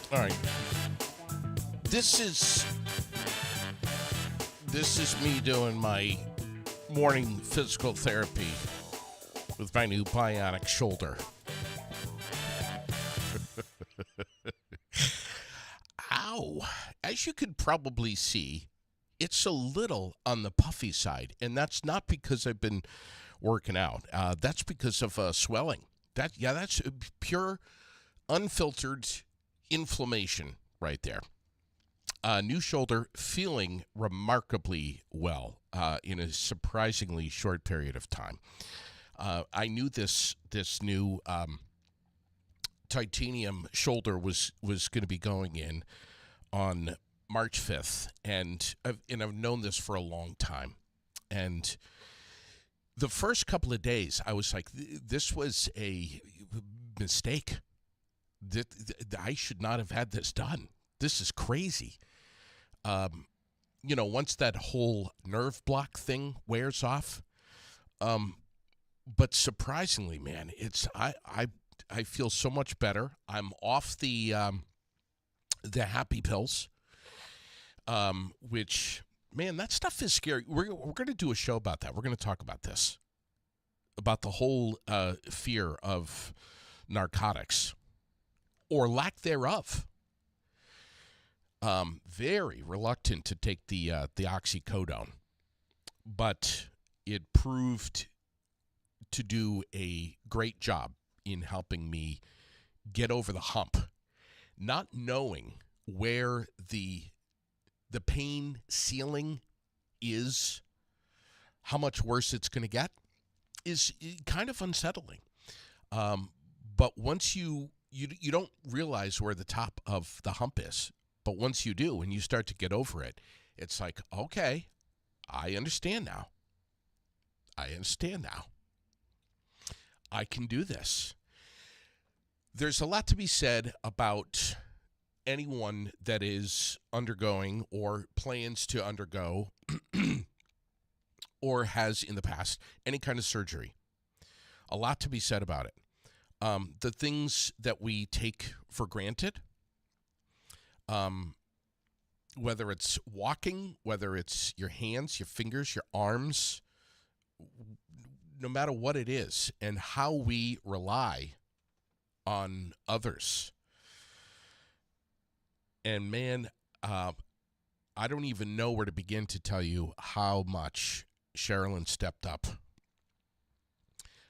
All right. This is this is me doing my morning physical therapy with my new bionic shoulder. Ow. As you could probably see, it's a little on the puffy side, and that's not because I've been working out. That's because of swelling. That's pure unfiltered inflammation right there. New shoulder feeling remarkably well in a surprisingly short period of time. I knew this new titanium shoulder was going to be going in on March 5th, and I've known this for a long time. And the first couple of days, I was like, this was a mistake. I should not have had this done. This is crazy. Once that whole nerve block thing wears off, but surprisingly, man, I feel so much better. I'm off the happy pills, which, man, that stuff is scary. We're going to do a show about that. We're going to talk about this, about the whole fear of narcotics or lack thereof. Very reluctant to take the oxycodone, but it proved to do a great job in helping me get over the hump. Not knowing where the pain ceiling is, how much worse it's going to get, is kind of unsettling. But once you don't realize where the top of the hump is. But once you do and you start to get over it, it's like, okay, I understand now. I can do this. There's a lot to be said about anyone that is undergoing or plans to undergo or has in the past any kind of surgery. A lot to be said about it. The things that we take for granted, whether it's walking, whether it's your hands, your fingers, your arms, no matter what it is, and how we rely on others. And man, I don't even know where to begin to tell you how much Sherilyn stepped up.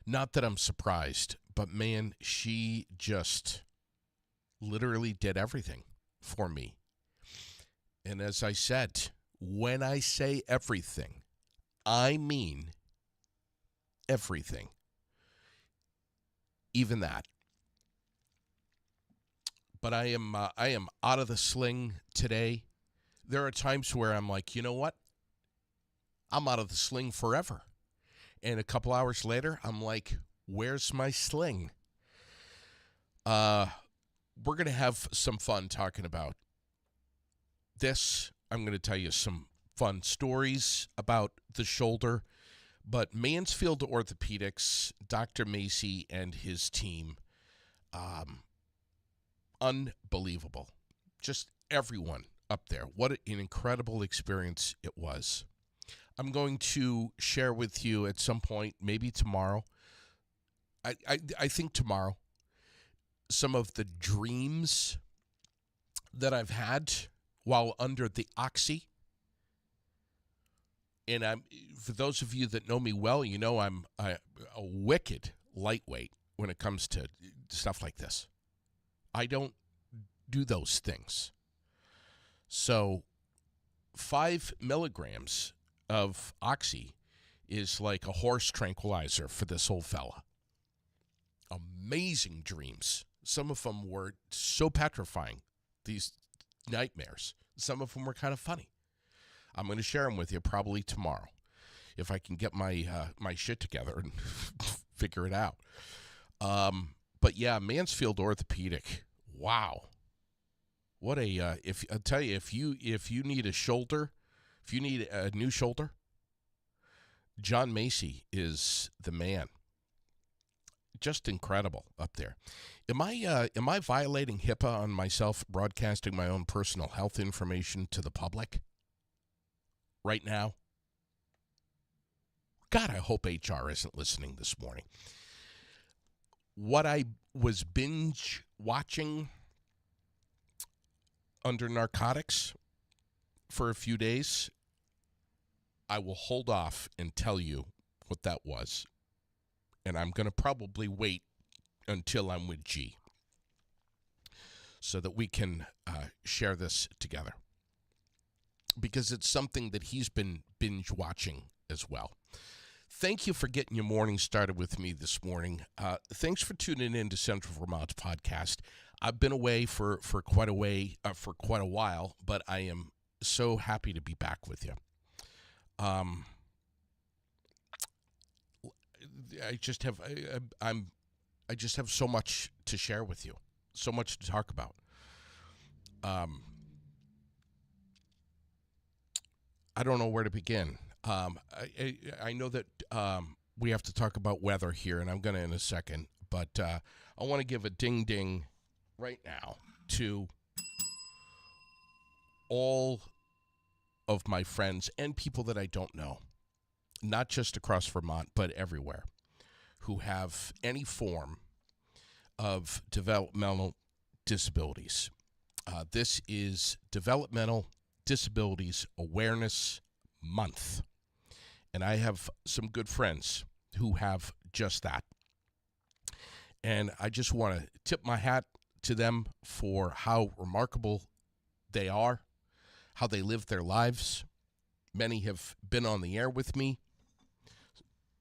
Not that I'm surprised, but man, she just literally did everything for me. And as I said, when I say everything, I mean everything. Even that. But I am out of the sling today. There are times where I'm like, you know what? I'm out of the sling forever. And a couple hours later, I'm like, where's my sling? We're going to have some fun talking about this. I'm going to tell you some fun stories about the shoulder. But Mansfield Orthopedics, Dr. Macy and his team, unbelievable. Just everyone up there. What an incredible experience it was. I'm going to share with you at some point, maybe tomorrow. I think tomorrow, some of the dreams that I've had while under the oxy. And for those of you that know me well, you know I'm a wicked lightweight when it comes to stuff like this. I don't do those things. So 5 milligrams of oxy is like a horse tranquilizer for this old fella. Amazing dreams. Some of them were so petrifying, these nightmares. Some of them were kind of funny. I'm going to share them with you probably tomorrow if I can get my my shit together and figure it out. But yeah, Mansfield Orthopedic. Wow. What a if I'll tell you, if you need a shoulder, if you need a new shoulder, John Macy is the man. just incredible up there. Am I violating HIPAA on myself broadcasting my own personal health information to the public right now? God, I hope HR isn't listening this morning. What I was binge watching under narcotics for a few days, I will hold off and tell you what that was. And I'm going to probably wait until I'm with G so that we can share this together. Because it's something that he's been binge watching as well. Thank you for getting your morning started with me this morning. Thanks for tuning in to Central Vermont's podcast. I've been away for quite a while, but I am so happy to be back with you. I just have so much to share with you, so much to talk about. I don't know where to begin. I know that we have to talk about weather here, and I'm going to in a second, but I want to give a ding-ding right now to all of my friends and people that I don't know, not just across Vermont, but everywhere, who have any form of developmental disabilities. This is Developmental Disabilities Awareness Month. And I have some good friends who have just that. And I just want to tip my hat to them for how remarkable they are, how they live their lives. Many have been on the air with me.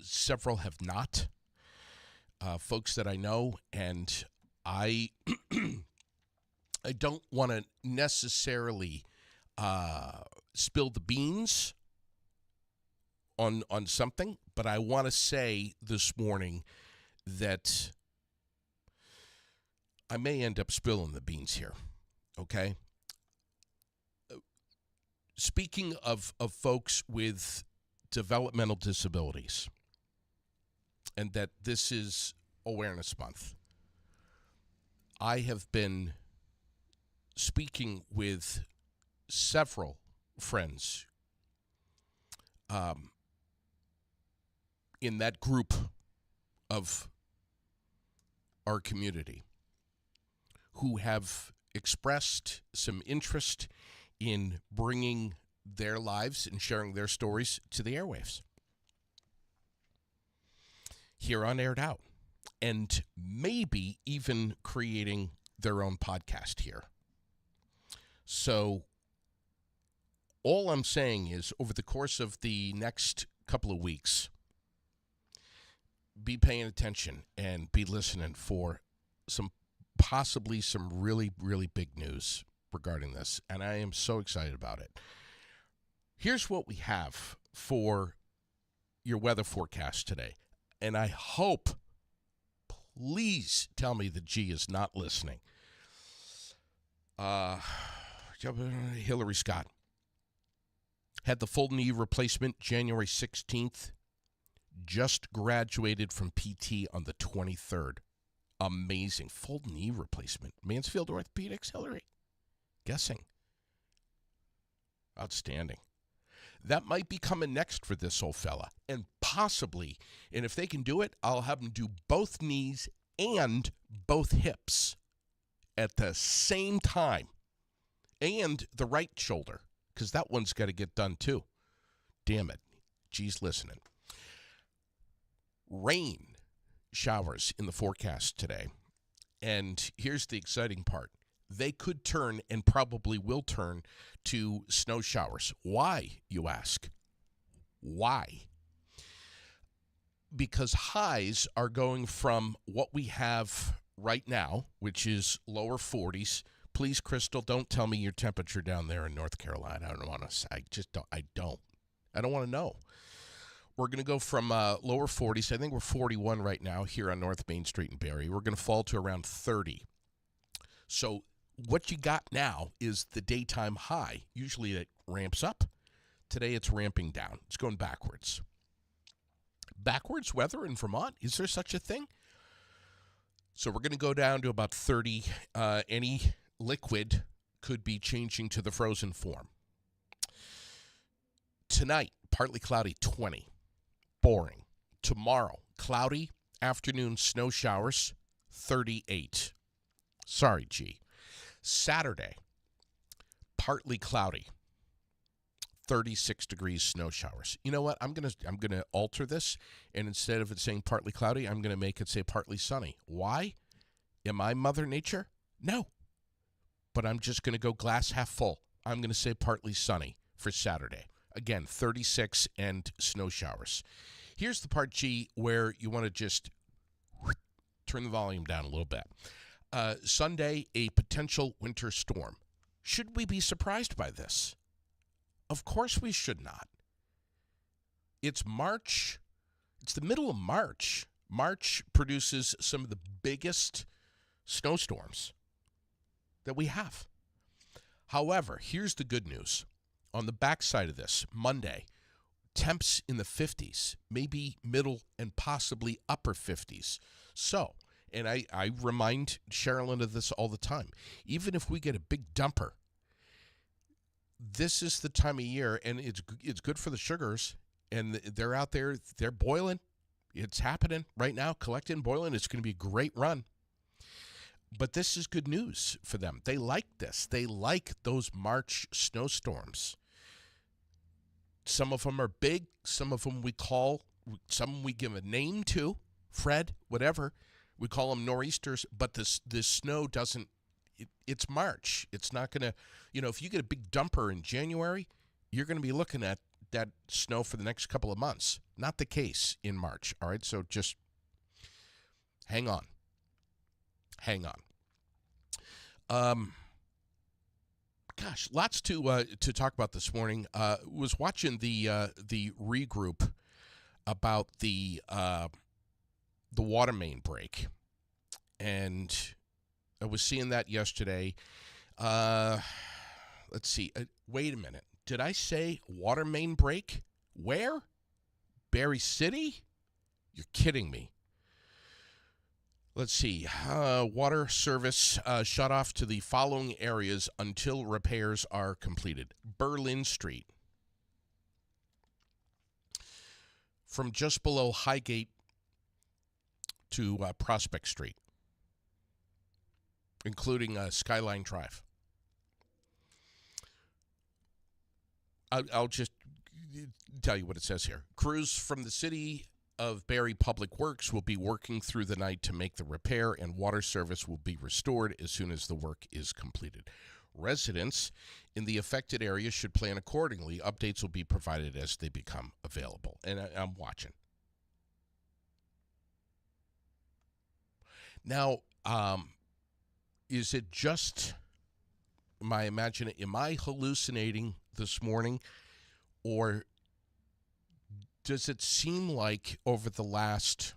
Several have not. Folks that I know, and I I don't want to necessarily spill the beans on something, but I want to say this morning that I may end up spilling the beans here, okay? Speaking of folks with developmental disabilities, and that this is Awareness Month, I have been speaking with several friends in that group of our community who have expressed some interest in bringing their lives and sharing their stories to the airwaves here on Aired Out, and maybe even creating their own podcast here. So all I'm saying is, over the course of the next couple of weeks, be paying attention and be listening for possibly some really, really big news regarding this. And I am so excited about it. Here's what we have for your weather forecast today. And I hope, please tell me that G is not listening. Hillary Scott had the full knee replacement January 16th, just graduated from PT on the 23rd. Amazing. Full knee replacement. Mansfield Orthopedics, Hillary. Guessing. Outstanding. That might be coming next for this old fella. And possibly, and if they can do it, I'll have them do both knees and both hips at the same time. And the right shoulder, because that one's got to get done too. Damn it. G's listening. Rain showers in the forecast today. And here's the exciting part. They could turn, and probably will turn, to snow showers. Why, you ask? Why? Because highs are going from what we have right now, which is lower 40s. Please, Crystal, don't tell me your temperature down there in North Carolina. I don't want to. I don't want to know. We're going to go from lower 40s. I think we're 41 right now here on North Main Street in Barrie. We're going to fall to around 30. So what you got now is the daytime high. Usually it ramps up. Today it's ramping down. It's going backwards. Backwards weather in Vermont? Is there such a thing? So we're going to go down to about 30. Any liquid could be changing to the frozen form. Tonight, partly cloudy, 20. Boring. Tomorrow, cloudy, afternoon snow showers, 38. Sorry, G. Saturday, partly cloudy, 36 degrees, snow showers. You know what? I'm gonna alter this, and instead of it saying partly cloudy, I'm gonna make it say partly sunny. Why? Am I Mother Nature? No. But I'm just gonna go glass half full. I'm gonna say partly sunny for Saturday. Again, 36 and snow showers. Here's the part, G, where you want to just turn the volume down a little bit. Sunday, a potential winter storm. Should we be surprised by this? Of course we should not. It's March. It's the middle of March. March produces some of the biggest snowstorms that we have. However, here's the good news. On the backside of this, Monday, temps in the 50s, maybe middle and possibly upper 50s. So, and I remind Sherilyn of this all the time, even if we get a big dumper, this is the time of year, and it's good for the sugars, and they're out there, they're boiling. It's happening right now, collecting, boiling. It's going to be a great run. But this is good news for them. They like this. They like those March snowstorms. Some of them are big. Some of them some we give a name to, Fred, whatever. We call them nor'easters, but this snow doesn't, it's March. It's not going to, if you get a big dumper in January, you're going to be looking at that snow for the next couple of months. Not the case in March, all right? So just hang on. Gosh, lots to talk about this morning. Was watching the regroup about the water main break, and I was seeing that yesterday. Let's see. Wait a minute. Did I say water main break? Where? Berry City? You're kidding me. Let's see. Water service shut off to the following areas until repairs are completed. Berlin Street. From just below Highgate to Prospect Street, including Skyline Drive. I'll just tell you what it says here. Crews from the city of Barrie Public Works will be working through the night to make the repair, and water service will be restored as soon as the work is completed. Residents in the affected area should plan accordingly. Updates will be provided as they become available. And I'm watching. Now, is it just am I hallucinating this morning, or does it seem like over the last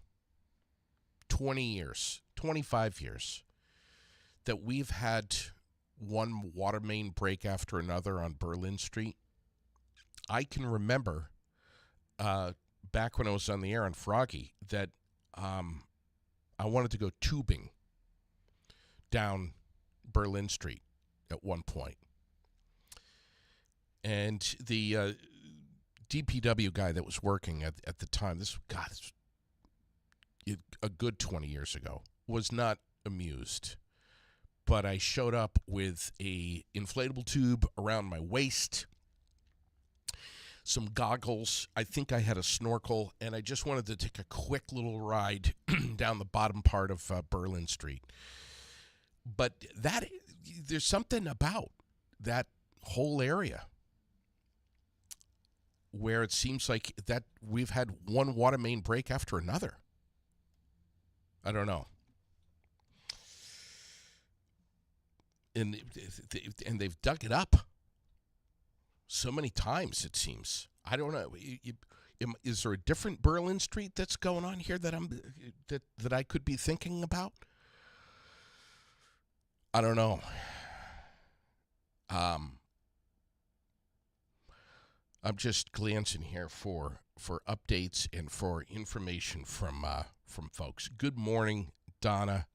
20 years, 25 years, that we've had one water main break after another on Berlin Street? I can remember back when I was on the air on Froggy that I wanted to go tubing down Berlin Street at one point. And the DPW guy that was working at the time, a good 20 years ago, was not amused. But I showed up with a inflatable tube around my waist, some goggles. I think I had a snorkel, and I just wanted to take a quick little ride down the bottom part of Berlin Street. But there's something about that whole area where it seems like that we've had one water main break after another. I don't know. And they've dug it up so many times, it seems. I don't know. Is there a different Berlin Street that's going on here that I could be thinking about? I don't know. I'm just glancing here for updates and for information from folks. Good morning, Donna.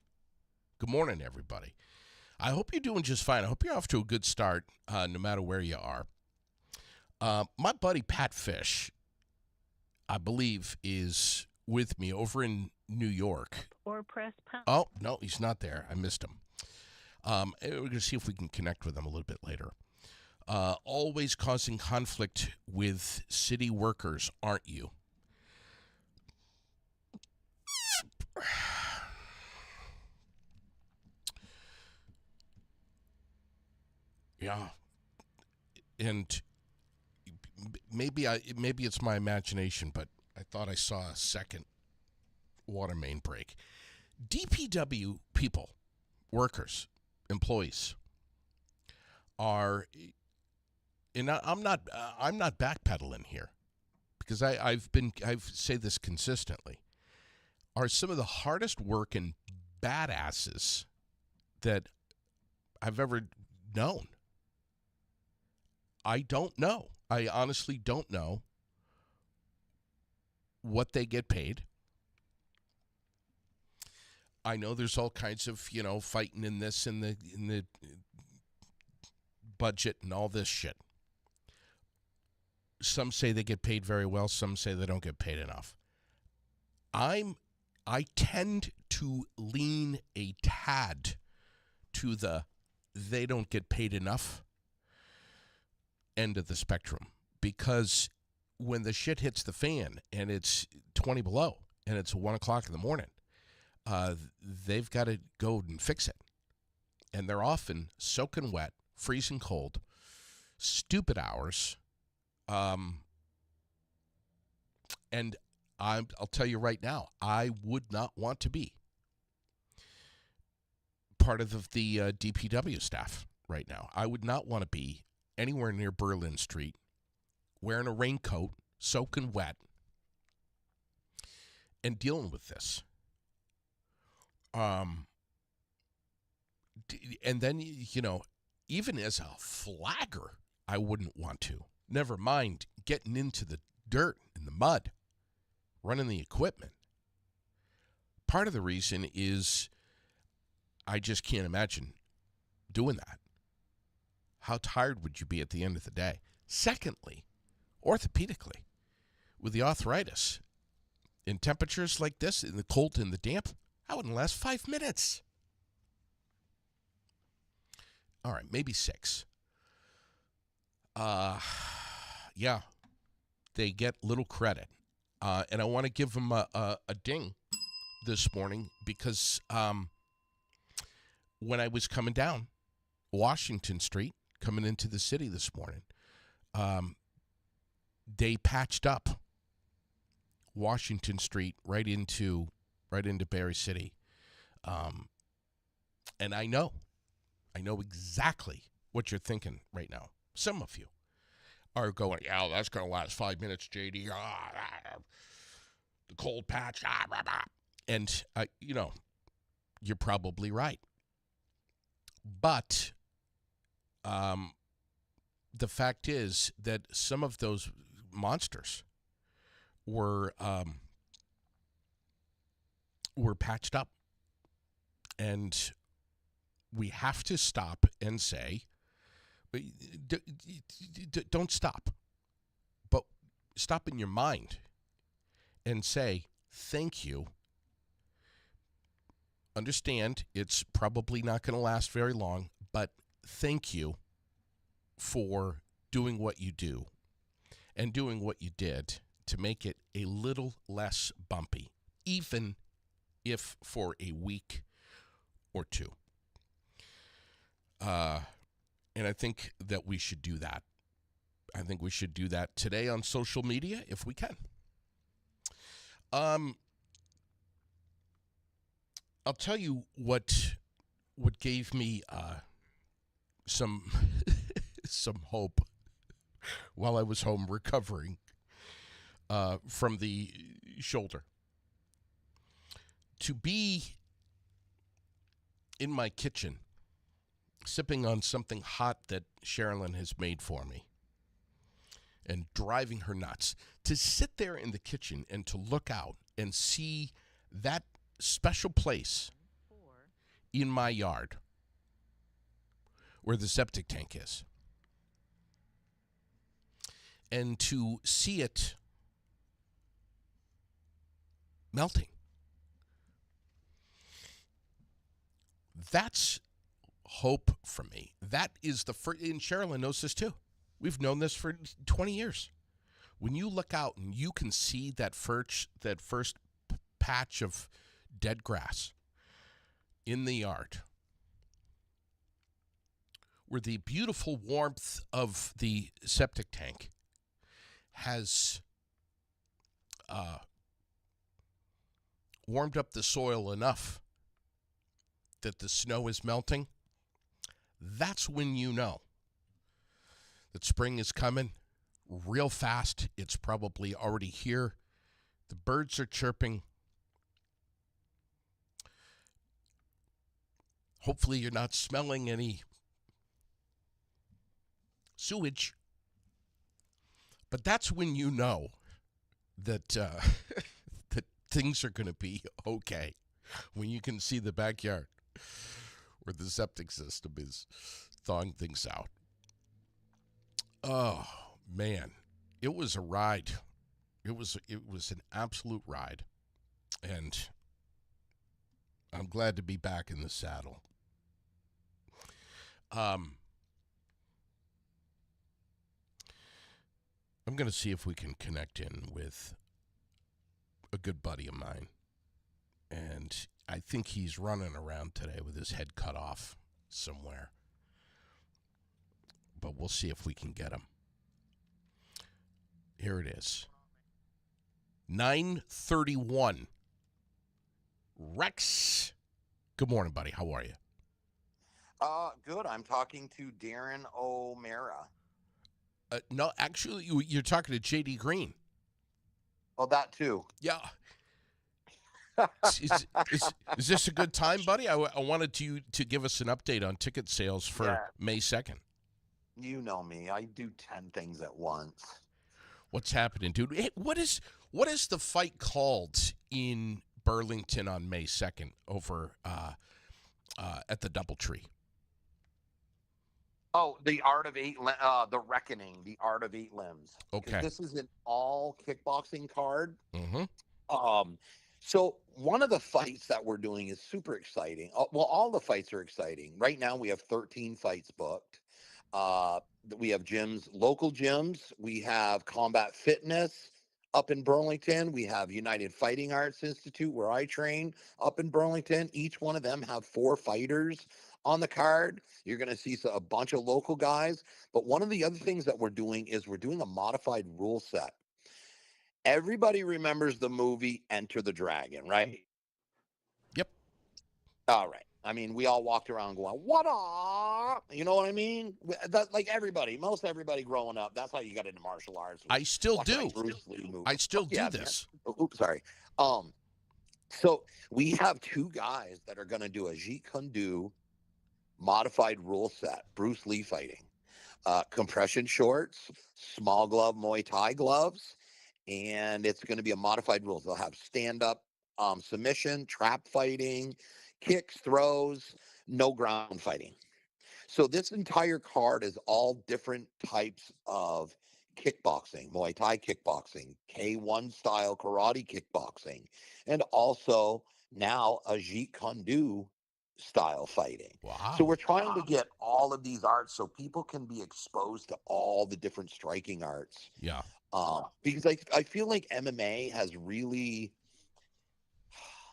Good morning, everybody. I hope you're doing just fine. I hope you're off to a good start, no matter where you are. My buddy Pat Fish, I believe, is with me over in New York. Or press pound. Oh, no, he's not there. I missed him. We're going to see if we can connect with him a little bit later. Always causing conflict with city workers, aren't you? Yeah. And maybe it's my imagination, but I thought I saw a second water main break. DPW people, workers, employees are, and I'm not backpedaling here because I say this consistently, are some of the hardest working badasses that I've ever known. I don't know. I honestly don't know what they get paid. I know there's all kinds of, fighting in the budget and all this shit. Some say they get paid very well, some say they don't get paid enough. I tend to lean a tad to the they don't get paid enough end of the spectrum, because when the shit hits the fan and it's 20 below and it's 1 o'clock in the morning, they've got to go and fix it. And they're often soaking wet, freezing cold, stupid hours. And I'll tell you right now, I would not want to be part of the DPW staff right now. I would not want to be anywhere near Berlin Street, wearing a raincoat, soaking wet, and dealing with this. And then, even as a flagger, I wouldn't want to. Never mind getting into the dirt and the mud, running the equipment. Part of the reason is I just can't imagine doing that. How tired would you be at the end of the day? Secondly, orthopedically, with the arthritis, in temperatures like this, in the cold and the damp, I wouldn't last 5 minutes. All right, maybe 6. Yeah, they get little credit. And I want to give them a ding this morning because when I was coming down Washington Street, coming into the city this morning, they patched up Washington Street right into Berry City. And I know exactly what you're thinking right now. Some of you are going, yeah, that's going to last 5 minutes, JD. The cold patch. And, you're probably right. But the fact is that some of those monsters were patched up. And we have to stop and say, don't stop, but stop in your mind and say, thank you. Understand it's probably not going to last very long, but thank you for doing what you do and doing what you did to make it a little less bumpy, even if for a week or two. And I think that we should do that. I think we should do that today on social media if we can. I'll tell you what gave me some some hope while I was home recovering from the shoulder. To be in my kitchen, sipping on something hot that Sherilyn has made for me and driving her nuts, to sit there in the kitchen and to look out and see that special place in my yard where the septic tank is. And to see it melting. That's hope for me. That is the first, and Sherilyn knows this too. We've known this for 20 years. When you look out and you can see that first patch of dead grass in the yard, where the beautiful warmth of the septic tank has warmed up the soil enough that the snow is melting, that's when you know that spring is coming real fast. It's probably already here. The birds are chirping. Hopefully you're not smelling any sewage. But that's when you know that that things are going to be okay. When you can see the backyard where the septic system is thawing things out. Oh, man. It was a ride. It was an absolute ride. And I'm glad to be back in the saddle. I'm going to see if we can connect in with a good buddy of mine. And I think he's running around today with his head cut off somewhere. But we'll see if we can get him. Here it is. 9:31. Rex. Good morning, buddy. How are you? Good. I'm talking to Darren O'Mara. No, actually, you're talking to J.D. Green. Oh, that too. Yeah. Is this a good time, buddy? I wanted you to give us an update on ticket sales for May 2nd. You know me. I do 10 things at once. What's happening, dude? Hey, what is the fight called in Burlington on May 2nd over at the DoubleTree? Oh, the Art of the Reckoning, the Art of Eight Limbs. Okay. This is an all kickboxing card. Mm-hmm. So one of the fights that we're doing is super exciting. Well, all the fights are exciting. Right now we have 13 fights booked. We have gyms, local gyms. We have Combat Fitness up in Burlington. We have United Fighting Arts Institute, where I train, up in Burlington. Each one of them have 4 fighters on the card. You're going to see a bunch of local guys. But one of the other things that we're doing is we're doing a modified rule set. Everybody remembers the movie Enter the Dragon, right? Yep. All right. I mean, we all walked around going, "What up?" You know what I mean? That, like most everybody growing up, that's how you got into martial arts. I still do. Bruce Lee movie. I still do this. Oops, sorry. So we have 2 guys that are going to do a Jeet Kune Do modified rule set, Bruce Lee fighting, compression shorts, small glove Muay Thai gloves, and it's going to be a modified rules. They'll have stand-up submission, trap fighting, kicks, throws, no ground fighting. So this entire card is all different types of kickboxing, Muay Thai kickboxing, K1 style karate kickboxing, and also now a Jeet Kune Do style fighting. Wow. So we're trying to get all of these arts so people can be exposed to all the different striking arts. Yeah. Because I feel like MMA has really,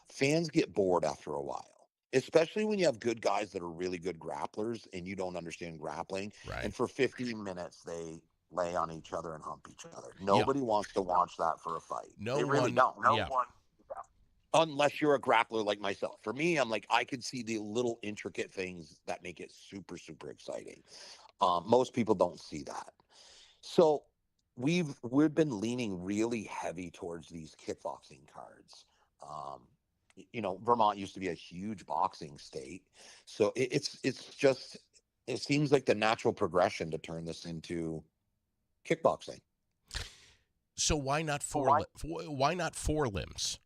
fans get bored after a while, especially when you have good guys that are really good grapplers and you don't understand grappling. Right. And for 15 minutes, they lay on each other and hump each other. Nobody wants to watch that for a fight. They really don't. No one. Unless you're a grappler like myself. For me, I'm like, I can see the little intricate things that make it super, super exciting. Most people don't see that. So we've been leaning really heavy towards these kickboxing cards. Vermont used to be a huge boxing state. So it seems like the natural progression to turn this into kickboxing. So why not 4 limbs?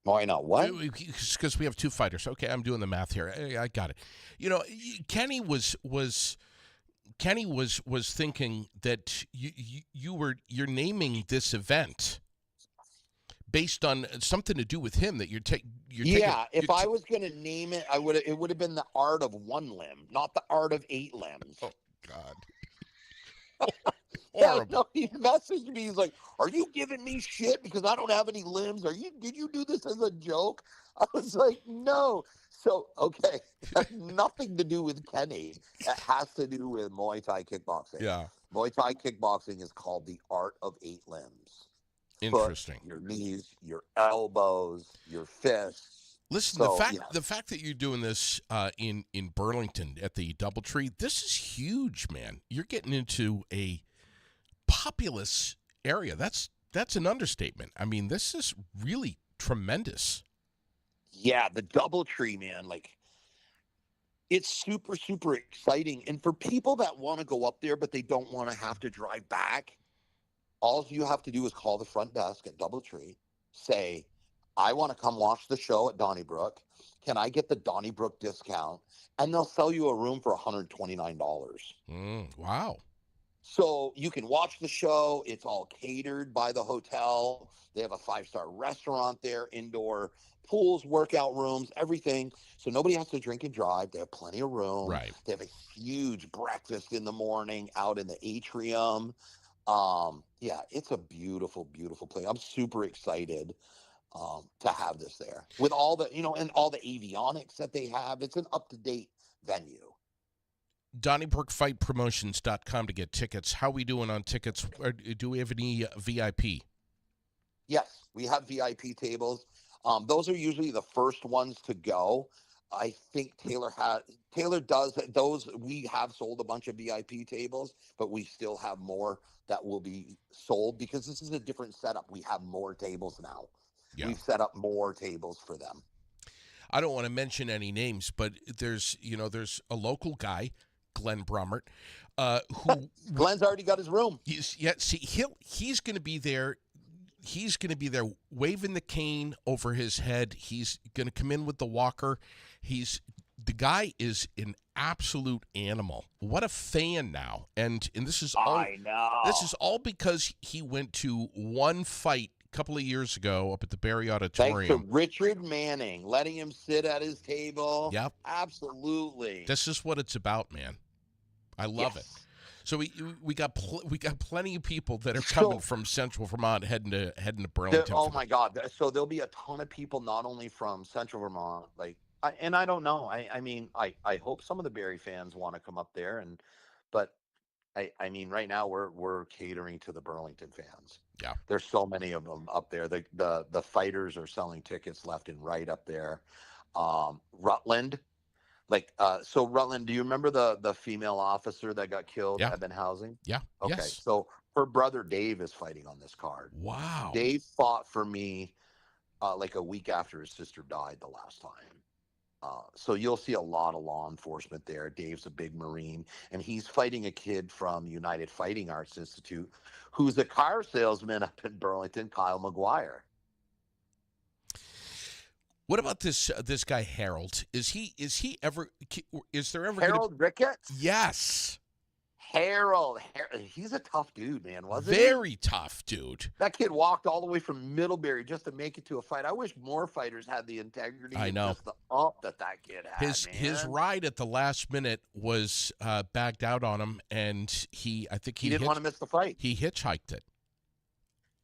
Why not? What? Because we have two fighters. Okay, I'm doing the math here. I got it. You know, Kenny was thinking that you're naming this event based on something to do with him, that you're taking. Yeah, if I was going to name it, it would have been the art of one limb, not the art of 8 limbs. Oh God. Yeah, Horrible. no, he messaged me. He's like, "Are you giving me shit because I don't have any limbs? Did you do this as a joke?" I was like, "No." So, okay, it has nothing to do with Kenny. It has to do with Muay Thai kickboxing. Yeah. Muay Thai kickboxing is called the art of 8 limbs: foot, Interesting. your knees, your elbows, your fists. Listen, So, the fact that you're doing this in Burlington at the DoubleTree, this is huge, man. You're getting into a populous area. That's an understatement. I mean, this is really tremendous. yeah, the DoubleTree, man, like, it's super, super exciting. And for people that want to go up there, but they don't want to have to drive back, all you have to do is call the front desk at DoubleTree, say, "I want to come watch the show at Donnybrook. Can I get the Donnybrook discount?" And they'll sell you a room for $129. Wow. So you can watch the show. It's all catered by the hotel. They have a 5-star restaurant there, indoor pools, workout rooms, everything. So nobody has to drink and drive. They have plenty of room. Right. They have a huge breakfast in the morning out in the atrium. Yeah, it's a beautiful, beautiful place. I'm super excited to have this there with all the, and all the avionics that they have. It's an up-to-date venue. DonnybrookFightPromotions.com to get tickets. How we doing on tickets? Do we have any VIP? Yes, we have VIP tables. Those are usually the first ones to go. I think Taylor does those. We have sold a bunch of VIP tables, but we still have more that will be sold because this is a different setup. We have more tables now. Yeah. We've set up more tables for them. I don't want to mention any names, but there's a local guy, Glenn Brummert, who Glenn's already got his room. he's going to be there. He's going to be there waving the cane over his head. He's going to come in with the walker. The guy is an absolute animal. What a fan now. And this is all I know. This is all because he went to one fight a couple of years ago up at the Barry Auditorium. Thanks to Richard Manning, letting him sit at his table. Yep. Absolutely. This is what it's about, man. I love it. So we got plenty of people that are coming from Central Vermont heading to Burlington. Oh my God! So there'll be a ton of people, not only from Central Vermont, and I don't know. I mean, I hope some of the Barrie fans want to come up there, but I mean, right now we're catering to the Burlington fans. Yeah, there's so many of them up there. The fighters are selling tickets left and right up there. Rutland. So Rutland, do you remember the female officer that got killed at Benhousing? Yeah. Okay. Yes. So her brother Dave is fighting on this card. Wow. Dave fought for me like a week after his sister died the last time. So you'll see a lot of law enforcement there. Dave's a big Marine, and he's fighting a kid from United Fighting Arts Institute who's a car salesman up in Burlington, Kyle McGuire. What about this guy Harold? Is there ever Harold Ricketts? Yes. Harold, he's a tough dude, man, wasn't he? Very tough dude. That kid walked all the way from Middlebury just to make it to a fight. I wish more fighters had the integrity. I know. Just the ump that kid had. His ride at the last minute was bagged out on him, and he didn't want to miss the fight. He hitchhiked it.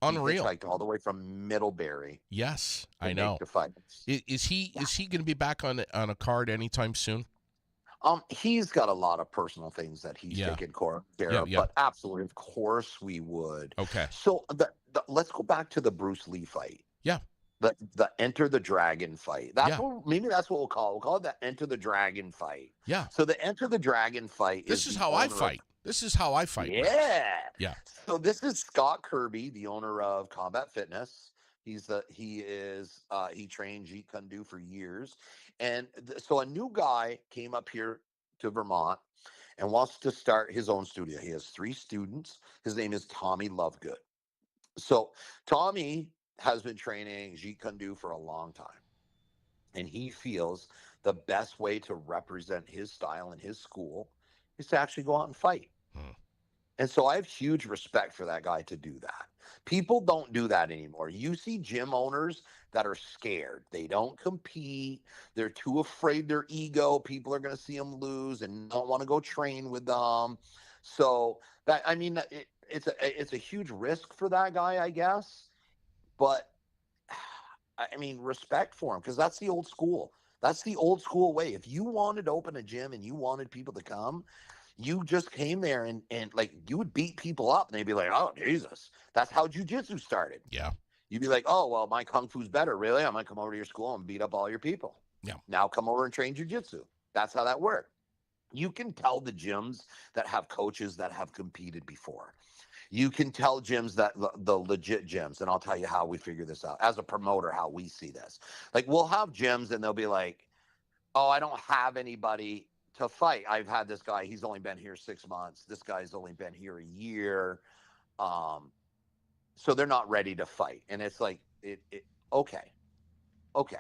Unreal. He hitchhiked all the way from Middlebury. Yes, I know. The fight. Is he going to be back on a card anytime soon? He's got a lot of personal things that he's taking care of, but absolutely, of course we would. Okay. So let's go back to the Bruce Lee fight. Yeah. The Enter the Dragon fight. That's what we'll call it. We'll call it the Enter the Dragon fight. Yeah. So the Enter the Dragon fight This is how I fight. This is how I fight. Yeah. Yeah. So this is Scott Kirby, the owner of Combat Fitness. He trained Jeet Kune Do for years. And so a new guy came up here to Vermont and wants to start his own studio. He has 3 students. His name is Tommy Lovegood. So Tommy has been training Jeet Kune Do for a long time, and he feels the best way to represent his style and his school is to actually go out and fight. Hmm. And so I have huge respect for that guy to do that. People don't do that anymore. You see gym owners that are scared. They don't compete. They're too afraid their ego. People are going to see them lose and don't want to go train with them. So that, I mean, it's a huge risk for that guy, I guess. But I mean, respect for him because that's the old school. That's the old school way. If you wanted to open a gym and you wanted people to come, you just came there and like you would beat people up and they'd be like, oh, Jesus. That's how jujitsu started. Yeah. You'd be like, oh, well, my kung fu's better. Really? I'm going to come over to your school and beat up all your people. Yeah. Now come over and train jujitsu. That's how that worked. You can tell the gyms that have coaches that have competed before. You can tell gyms that the legit gyms, and I'll tell you how we figure this out as a promoter, how we see this. Like we'll have gyms and they'll be like, oh, I don't have anybody to fight. I've had this guy, he's only been here 6 months. This guy's only been here a year. Um, so they're not ready to fight. And it's like, okay, okay.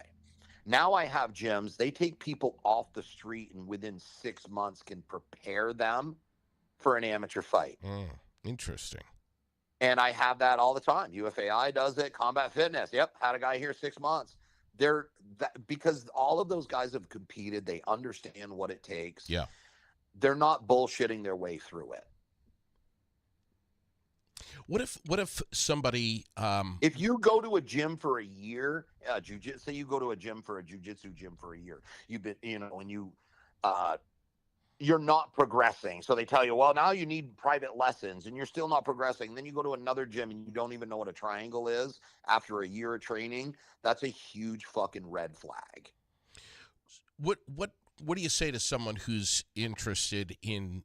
Now I have gyms, they take people off the street and within 6 months can prepare them for an amateur fight. Interesting. And I have that all the time. UFAI does it, Combat Fitness. Yep, had a guy here 6 months. Because all of those guys have competed, they understand what it takes. Yeah. They're not bullshitting their way through it. What if somebody if you go to a gym for a year, say you go to a gym for a jujitsu gym for a year, you've been, and you're not progressing. So they tell you, well, now you need private lessons and you're still not progressing. Then you go to another gym and you don't even know what a triangle is after a year of training. That's a huge fucking red flag. What do you say to someone who's interested in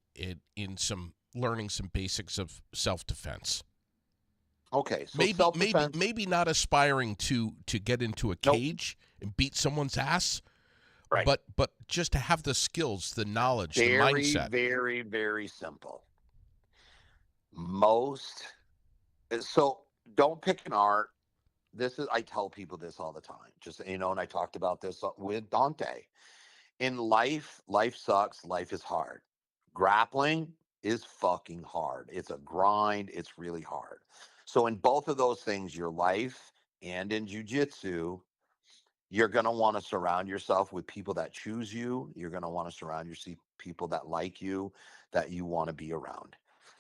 some learning some basics of self-defense? Okay, so maybe not aspiring to get into a cage and beat someone's ass. Right. But just to have the skills, the knowledge, the mindset. Very, very simple. So don't pick an art. I tell people this all the time. Just, and I talked about this with Dante. In life sucks. Life is hard. Grappling is fucking hard. It's a grind. It's really hard. So in both of those things, your life and in jiu-jitsu, you're going to want to surround yourself with people that choose you. You're going to want to surround yourself people that like you, that you want to be around.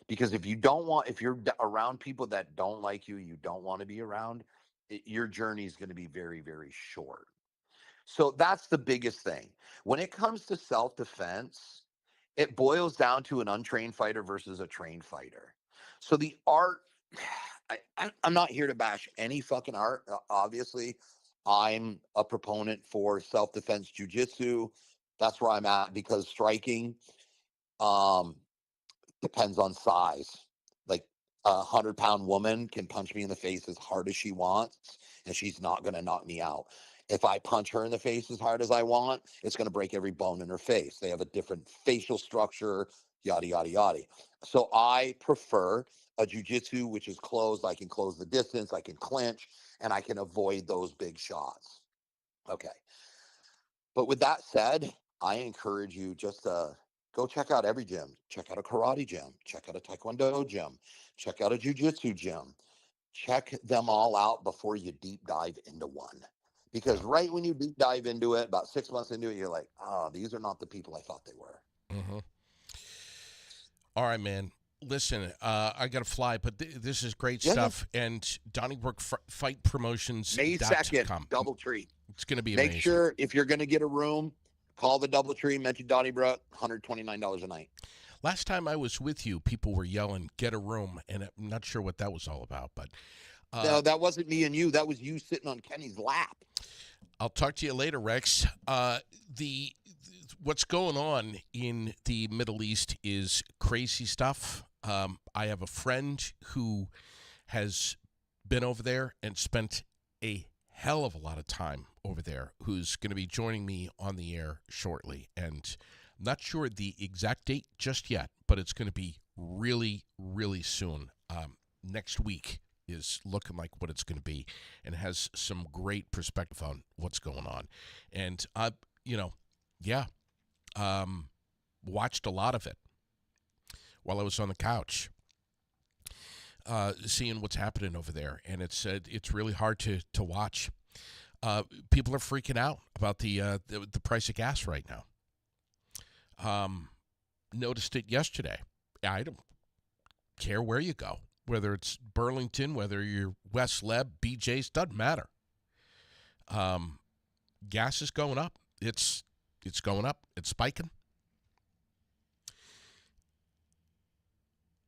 Because if you're around people that don't like you, you don't want to be around, your journey is going to be very, very short. So that's the biggest thing. When it comes to self-defense, it boils down to an untrained fighter versus a trained fighter. So the art, I'm not here to bash any fucking art. Obviously, I'm a proponent for self-defense jiu-jitsu. That's where I'm at because striking depends on size. Like 100-pound woman can punch me in the face as hard as she wants, and she's not going to knock me out. If I punch her in the face as hard as I want, it's going to break every bone in her face. They have a different facial structure, yada, yada, yada. So I prefer a jiu-jitsu, which is closed. I can close the distance, I can clinch, and I can avoid those big shots. Okay. But with that said, I encourage you just to go check out every gym. Check out a karate gym. Check out a taekwondo gym. Check out a jiu-jitsu gym. Check them all out before you deep dive into one. Because right when you deep dive into it, about 6 months into it, you're like, oh, these are not the people I thought they were. Mm-hmm. All right, man. Listen, I got to fly, but this is great stuff. And Donnybrook Fight Promotions. May 2nd, DoubleTree. It's going to be amazing. Make sure if you're going to get a room, call the DoubleTree, mention Donnybrook, $129 a night. Last time I was with you, people were yelling, get a room, and I'm not sure what that was all about. But no, that wasn't me and you. That was you sitting on Kenny's lap. I'll talk to you later, Rex. What's going on in the Middle East is crazy stuff. I have a friend who has been over there and spent a hell of a lot of time over there, who's going to be joining me on the air shortly. And I'm not sure the exact date just yet, but it's going to be really, really soon, next week. is looking like what it's going to be, and has some great perspective on what's going on. And watched a lot of it while I was on the couch, seeing what's happening over there, and it's really hard to watch. People are freaking out about the price of gas right now. Noticed it yesterday. I don't care where you go, whether it's Burlington, whether you're West Leb, BJ's, doesn't matter. Gas is going up. It's going up. It's spiking.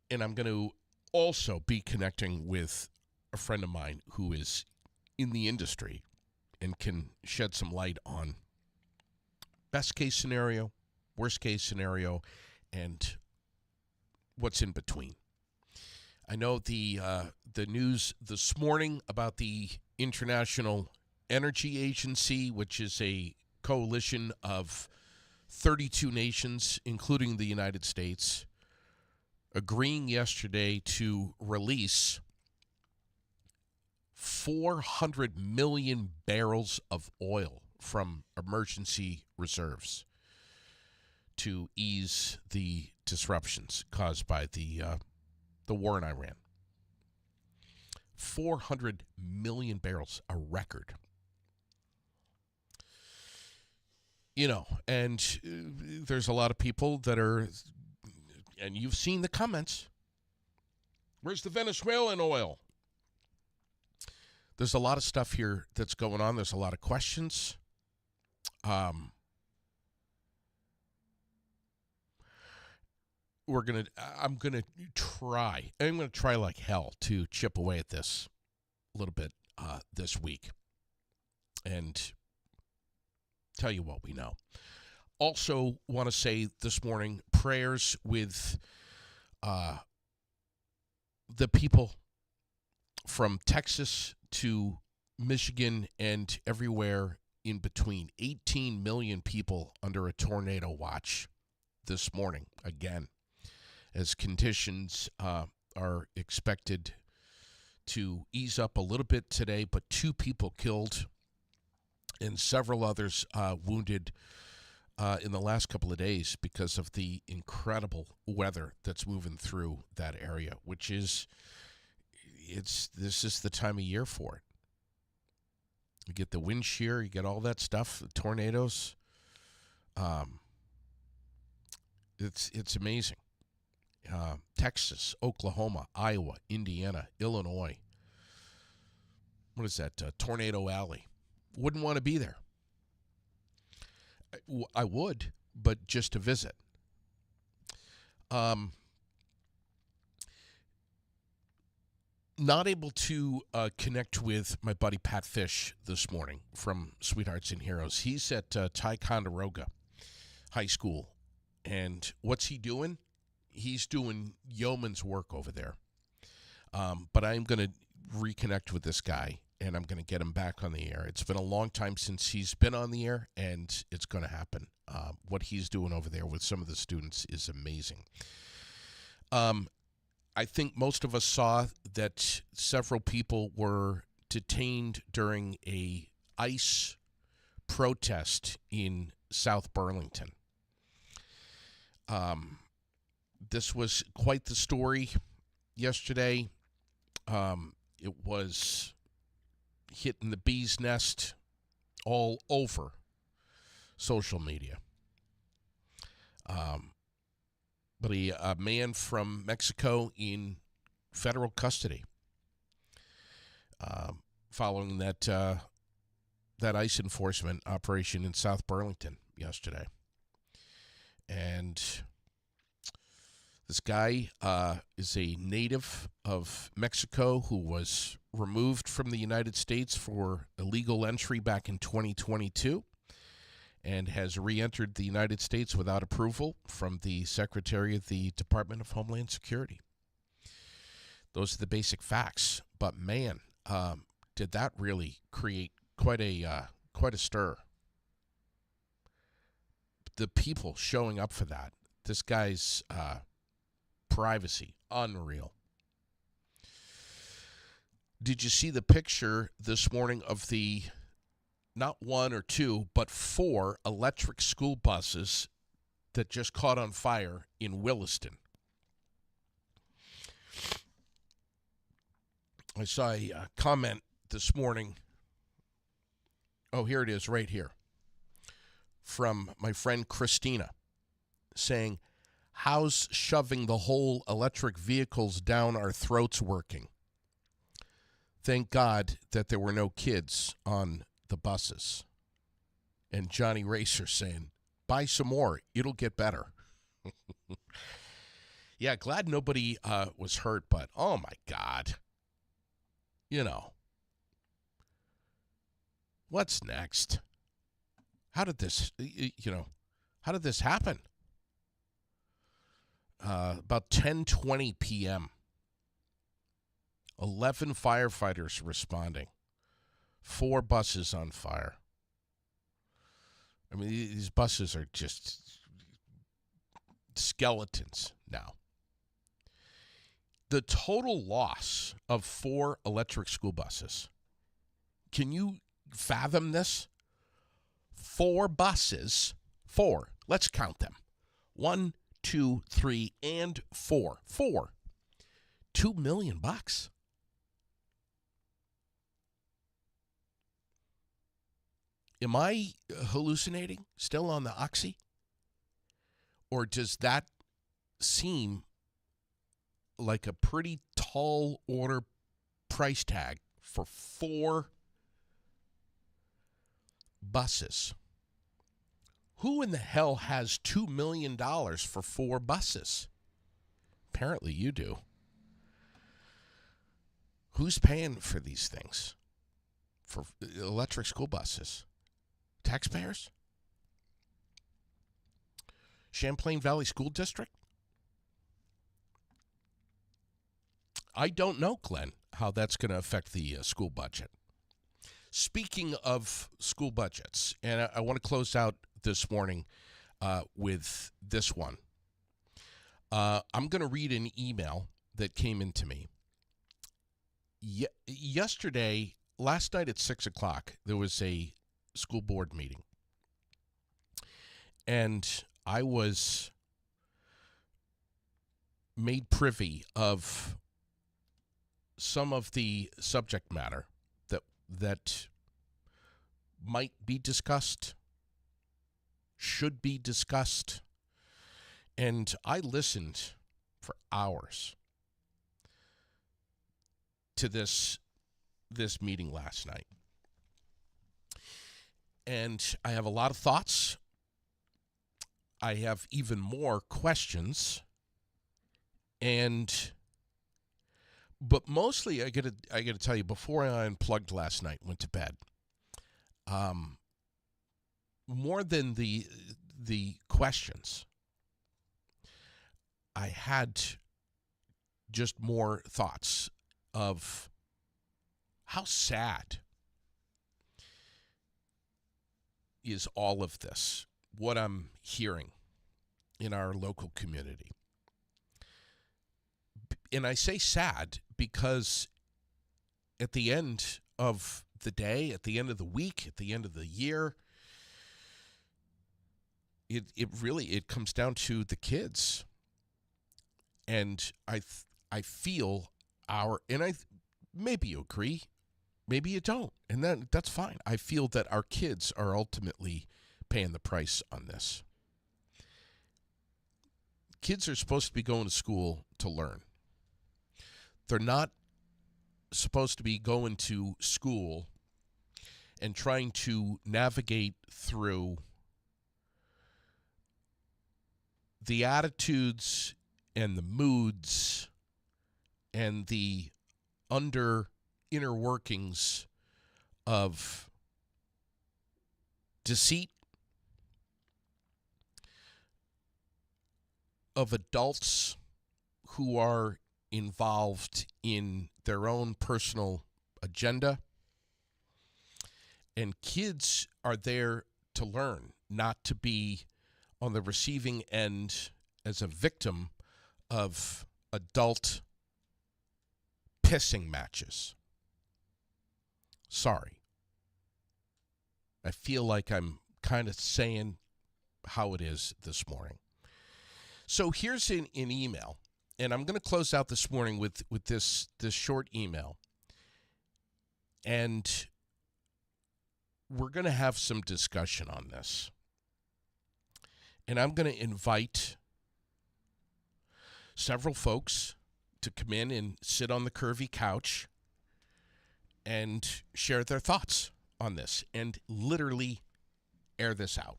And I'm going to also be connecting with a friend of mine who is in the industry and can shed some light on best case scenario, worst case scenario, and what's in between. I know the news this morning about the International Energy Agency, which is a coalition of 32 nations, including the United States, agreeing yesterday to release 400 million barrels of oil from emergency reserves to ease the disruptions caused by the war in Iran. 400 million barrels, a record. And there's a lot of people that are, and you've seen the comments, where's the Venezuelan oil? There's a lot of stuff here that's going on. There's a lot of questions. I'm going to try like hell to chip away at this a little bit this week and tell you what we know. Also want to say this morning, prayers with the people from Texas to Michigan and everywhere in between. 18 million people under a tornado watch this morning, again, as conditions are expected to ease up a little bit today, but 2 people killed and several others wounded in the last couple of days because of the incredible weather that's moving through that area, which is, this is the time of year for it. You get the wind shear, you get all that stuff, the tornadoes. It's amazing. Texas, Oklahoma, Iowa, Indiana, Illinois. What is that? Tornado Alley. Wouldn't want to be there. I would, but just to visit. Not able to connect with my buddy Pat Fish this morning from Sweethearts and Heroes. He's at Ticonderoga High School. And what's he doing? He's doing yeoman's work over there. But I'm going to reconnect with this guy, and I'm going to get him back on the air. It's been a long time since he's been on the air, and it's going to happen. What he's doing over there with some of the students is amazing. I think most of us saw that several people were detained during a ICE protest in South Burlington. This was quite the story yesterday. It was hitting the bee's nest all over social media. But a man from Mexico in federal custody following that ICE enforcement operation in South Burlington yesterday. And this guy is a native of Mexico who was removed from the United States for illegal entry back in 2022 and has re-entered the United States without approval from the Secretary of the Department of Homeland Security. Those are the basic facts. But man, did that really create quite a stir. The people showing up for that. This guy's privacy, unreal. Did you see the picture this morning of the not one or two, but 4 electric school buses that just caught on fire in Williston? I saw a comment this morning. Oh, here it is right here from my friend Christina saying, how's shoving the whole electric vehicles down our throats working? Thank God that there were no kids on the buses. And Johnny Racer saying, buy some more. It'll get better. Yeah, glad nobody was hurt, but oh my God. You know, what's next? How did this, how did this happen? About 10:20 p.m., 11 firefighters responding, 4 buses on fire. I mean, these buses are just skeletons now. The total loss of 4 electric school buses. Can you fathom this? 4 buses, 4. Let's count them. 1, 2, 3, and 4. 4. $2 million. Am I hallucinating still on the Oxy? Or does that seem like a pretty tall order price tag for 4 buses? Who in the hell has $2 million for 4 buses? Apparently you do. Who's paying for these things? For electric school buses? Taxpayers? Champlain Valley School District? I don't know, Glenn, how that's going to affect the school budget. Speaking of school budgets, and I want to close out this morning with this one. I'm going to read an email that came into me. Last night at 6 o'clock, there was a school board meeting. And I was made privy of some of the subject matter that might be discussed, should be discussed. And I listened for hours to this meeting last night. And I have a lot of thoughts. I have even more questions. But mostly I got to tell you, before I unplugged last night, went to bed, more than the questions, I had just more thoughts of how sad is all of this, what I'm hearing in our local community. And I say sad because at the end of the day, at the end of the week, at the end of the year, it really comes down to the kids. And I feel maybe you agree, maybe you don't, and that's fine. I feel that our kids are ultimately paying the price on this. Kids are supposed to be going to school to learn. They're not supposed to be going to school and trying to navigate through the attitudes and the moods and the inner workings of deceit, of adults who are involved in their own personal agenda. And kids are there to learn, not to be on the receiving end as a victim of adult pissing matches. Sorry. I feel like I'm kind of saying how it is this morning. So here's an email, and I'm going to close out this morning with this short email. And we're going to have some discussion on this. And I'm going to invite several folks to come in and sit on the curvy couch and share their thoughts on this and literally air this out.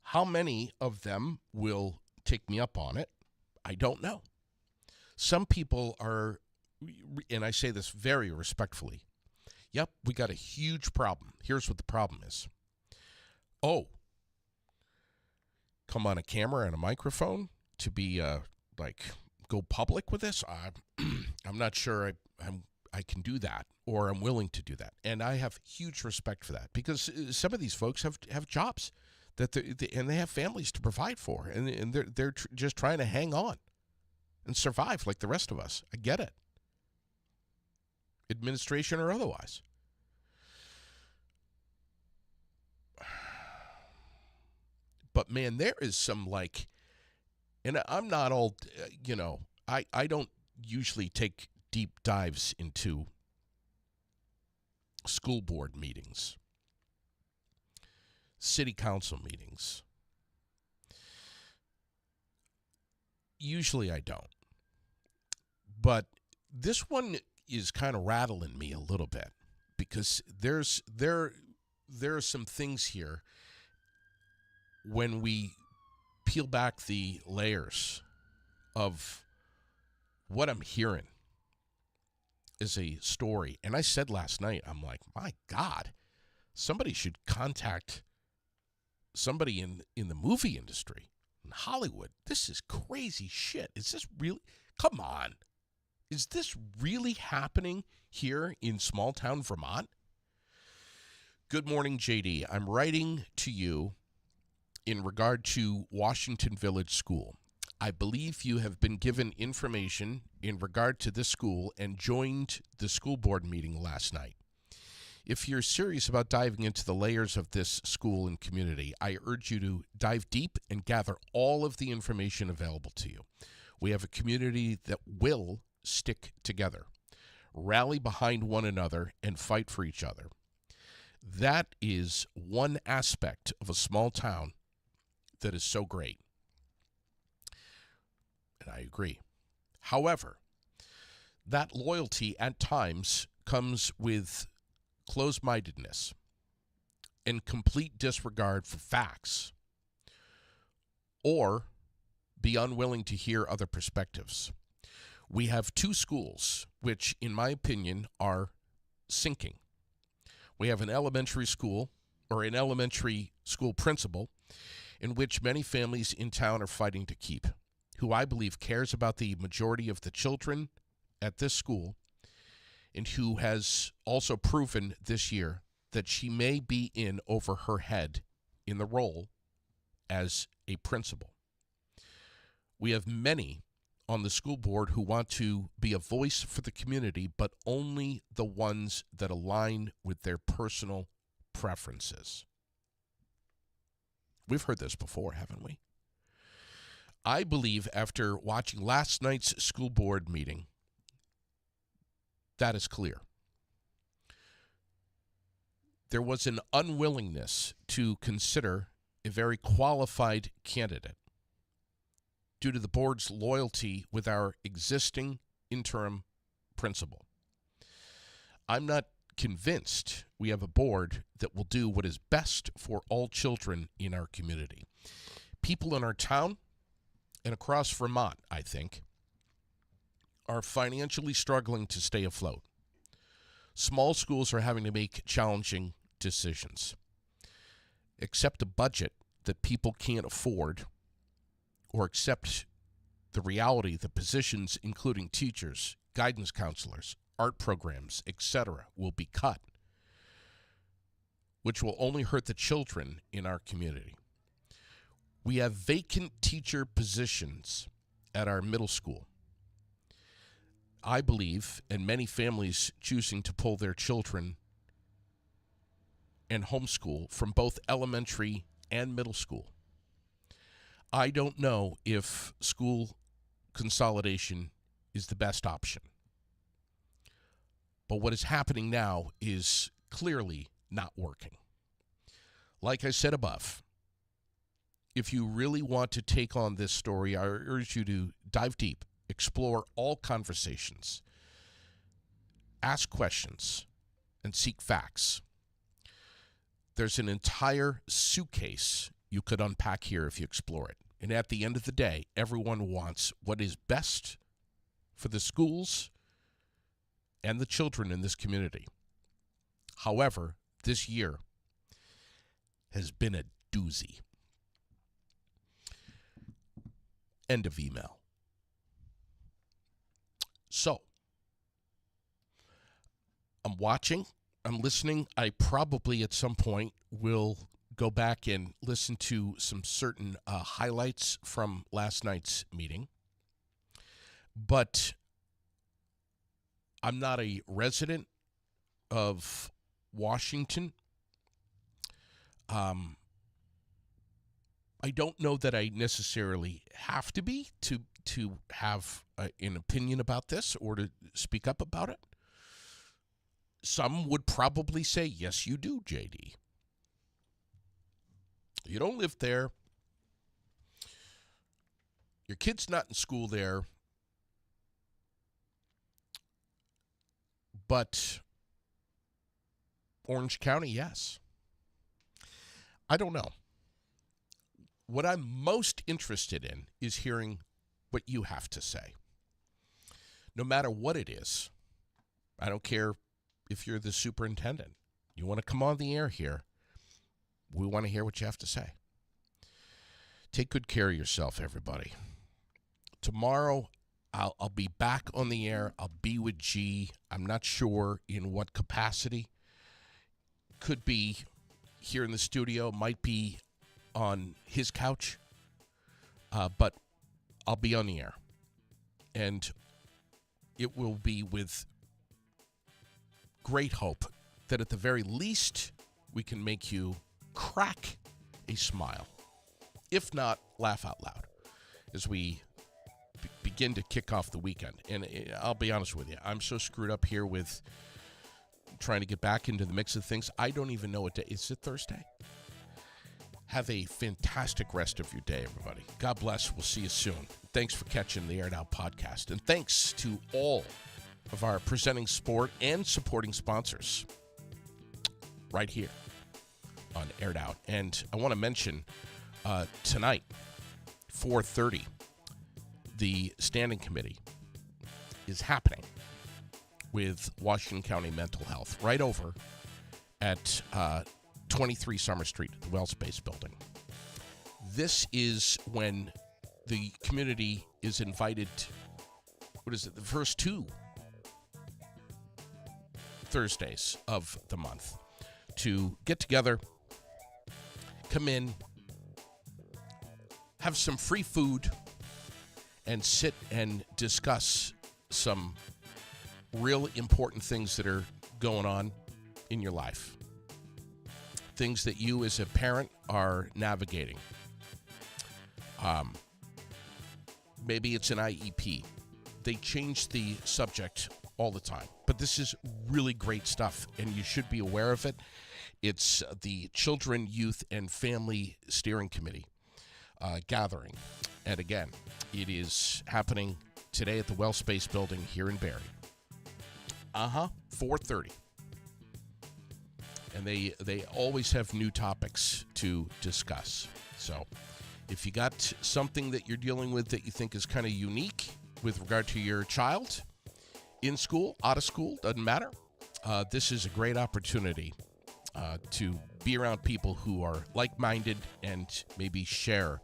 How many of them will take me up on it? I don't know. Some people are, and I say this very respectfully, yep, we got a huge problem. Here's what the problem is. Oh, come on a camera and a microphone to be go public with this? I'm not sure I can do that, or I'm willing to do that. And I have huge respect for that, because some of these folks have jobs that and they have families to provide for, and they're just trying to hang on and survive like the rest of us. I get it. Administration or otherwise. But man, there is some and I'm not all, I don't usually take deep dives into school board meetings, city council meetings. Usually I don't. But this one is kind of rattling me a little bit, because there are some things here when we peel back the layers of what I'm hearing is a story. And I said last night, I'm like, my God, somebody should contact somebody in the movie industry, in Hollywood. This is crazy shit. Is this really? Come on. Is this really happening here in small town Vermont? Good morning, JD. I'm writing to you in regard to Washington Village School. I believe you have been given information in regard to this school and joined the school board meeting last night. If you're serious about diving into the layers of this school and community, I urge you to dive deep and gather all of the information available to you. We have a community that will stick together, rally behind one another, and fight for each other. That is one aspect of a small town that is so great. And I agree. However, that loyalty at times comes with closed-mindedness and complete disregard for facts, or be unwilling to hear other perspectives. We have two schools which, in my opinion, are sinking. We have an elementary school, or an elementary school principal, in which many families in town are fighting to keep, who I believe cares about the majority of the children at this school, and who has also proven this year that she may be in over her head in the role as a principal. We have many on the school board who want to be a voice for the community, but only the ones that align with their personal preferences. We've heard this before, haven't we? I believe after watching last night's school board meeting, that is clear. There was an unwillingness to consider a very qualified candidate due to the board's loyalty with our existing interim principal. I'm not convinced we have a board that will do what is best for all children in our community. People in our town and across Vermont, I think, are financially struggling to stay afloat. Small schools are having to make challenging decisions. Accept a budget that people can't afford, or accept the reality that positions, including teachers, guidance counselors, art programs, etc., will be cut, which will only hurt the children in our community. We have vacant teacher positions at our middle school. I believe, and many families choosing to pull their children and homeschool from both elementary and middle school. I don't know if school consolidation is the best option. But what is happening now is clearly not working. Like I said above, if you really want to take on this story, I urge you to dive deep, explore all conversations, ask questions, and seek facts. There's an entire suitcase you could unpack here if you explore it. And at the end of the day, everyone wants what is best for the schools and the children in this community. However, this year has been a doozy. End of email. So, I'm watching, I'm listening. I probably at some point will go back and listen to some certain highlights from last night's meeting. But I'm not a resident of Washington. I don't know that I necessarily have to be to have an opinion about this or to speak up about it. Some would probably say, yes, you do, JD. You don't live there. Your kid's not in school there. But Orange County, yes. I don't know. What I'm most interested in is hearing what you have to say. No matter what it is, I don't care if you're the superintendent. You want to come on the air here, we want to hear what you have to say. Take good care of yourself, everybody. Tomorrow, I'll be back on the air. I'll be with G. I'm not sure in what capacity. Could be here in the studio, might be on his couch, but I'll be on the air. And it will be with great hope that at the very least we can make you crack a smile. If not, laugh out loud as we begin to kick off the weekend. And I'll be honest with you, I'm so screwed up here with trying to get back into the mix of things. I don't even know what day. Is it Thursday? Have a fantastic rest of your day, everybody. God bless. We'll see you soon. Thanks for catching the Aired Out podcast. And thanks to all of our presenting sport and supporting sponsors right here on Aired Out. And I want to mention tonight, 4:30, the standing committee is happening with Washington County Mental Health right over at 23 Summer Street, the Well Space Building. This is when the community is invited, the first two Thursdays of the month to get together, come in, have some free food, and sit and discuss some real important things that are going on in your life. Things that you as a parent are navigating. Maybe it's an IEP. They change the subject all the time. But this is really great stuff, and you should be aware of it. It's the Children, Youth, and Family Steering Committee gathering. And again, it is happening today at the Well Space Building here in Barrie. 4:30. And they always have new topics to discuss. So if you got something that you're dealing with that you think is kind of unique with regard to your child, in school, out of school, doesn't matter, this is a great opportunity to be around people who are like-minded and maybe share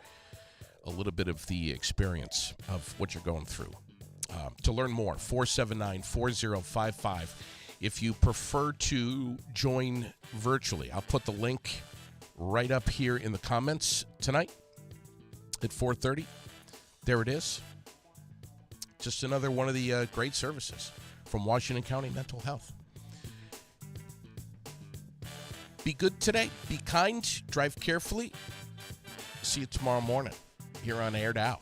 a little bit of the experience of what you're going through. To learn more, 479-4055. If you prefer to join virtually, I'll put the link right up here in the comments tonight at 4:30. There it is. just another one of the great services from Washington County Mental Health. Be good today. Be kind. Drive carefully. See you tomorrow morning here on Aired Out.